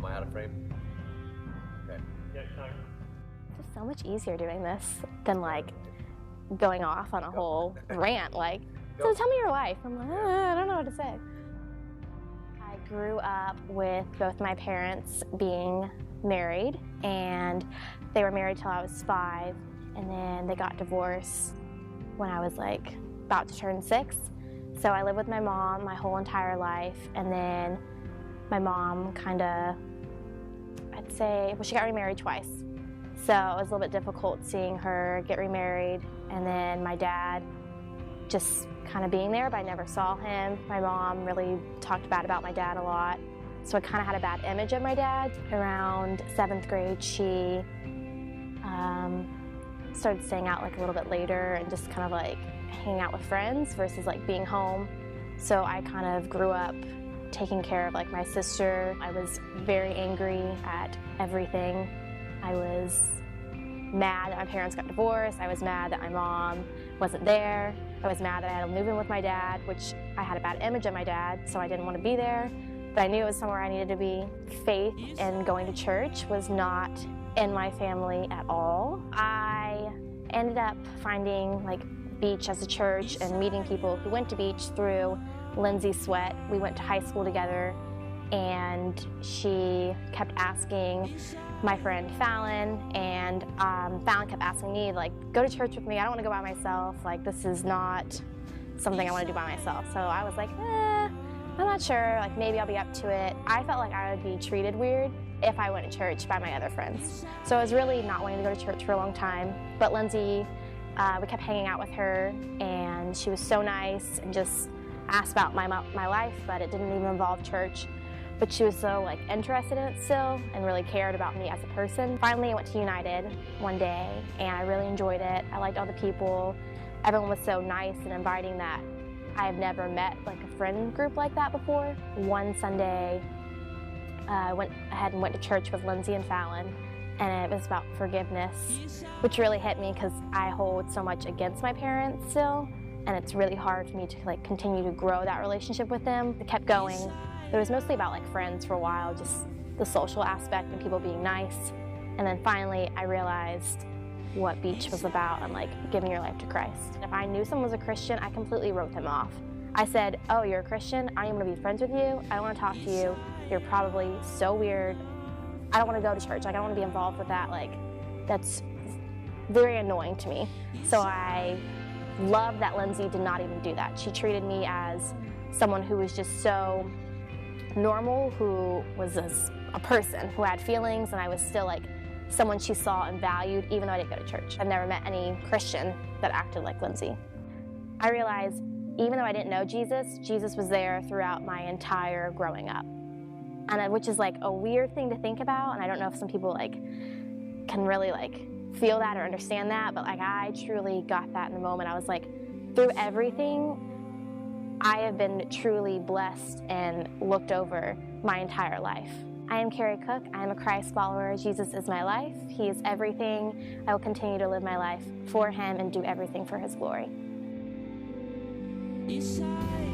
I out of frame? Okay. Yeah, It's just so much easier doing this than like going off on a whole rant. Like, so tell me your life. I'm like, I don't know what to say. I grew up with both my parents being married, and they were married till I was 5, and then they got divorced when I was like about to turn 6. So I lived with my mom my whole entire life, and then my mom kind of, I'd say, well, she got remarried twice. So it was a little bit difficult seeing her get remarried, and then my dad just kind of being there, but I never saw him. My mom really talked bad about my dad a lot, so I kind of had a bad image of my dad. Around 7th grade, she started staying out like a little bit later and just kind of like hanging out with friends versus like being home. So I kind of grew up taking care of like my sister. I was very angry at everything. I was mad that my parents got divorced. I was mad that my mom wasn't there. I was mad that I had to move in with my dad, which I had a bad image of my dad, so I didn't want to be there. But I knew it was somewhere I needed to be. Faith and going to church was not in my family at all. I ended up finding like beach as a church and meeting people who went to beach through Lindsay Sweat. We went to high school together, and she kept asking my friend Fallon, and Fallon kept asking me, like, go to church with me. I don't want to go by myself. Like, this is not something I want to do by myself. So I was like, I'm not sure. Like, maybe I'll be up to it. I felt like I would be treated weird if I went to church by my other friends. So I was really not wanting to go to church for a long time. But Lindsay, we kept hanging out with her, and she was so nice and just asked about my life, but it didn't even involve church. But she was so like interested in it still and really cared about me as a person. Finally, I went to United one day, and I really enjoyed it. I liked all the people. Everyone was so nice and inviting that I have never met like a friend group like that before. One Sunday, I went ahead and went to church with Lindsay and Fallon, and it was about forgiveness, which really hit me because I hold so much against my parents still, and it's really hard for me to like continue to grow that relationship with them. I kept going. It was mostly about like friends for a while, just the social aspect and people being nice. And then finally I realized what beach was about and like giving your life to Christ. If I knew someone was a Christian, I completely wrote them off. I said, oh, you're a Christian? I don't even want to be friends with you. I don't want to talk to you. You're probably so weird. I don't want to go to church. Like, I don't want to be involved with that. Like, that's very annoying to me. So I love that Lindsay did not even do that. She treated me as someone who was just so normal, who was a person who had feelings, and I was still like someone she saw and valued, even though I didn't go to church. I've never met any Christian that acted like Lindsay. I realized even though I didn't know Jesus, Jesus was there throughout my entire growing up. And which is like a weird thing to think about, and I don't know if some people like can really like feel that or understand that, but like I truly got that in the moment. I was like, through everything, I have been truly blessed and looked over my entire life. I am Carrie Cook. I am a Christ follower. Jesus is my life. He is everything. I will continue to live my life for him and do everything for his glory. Inside.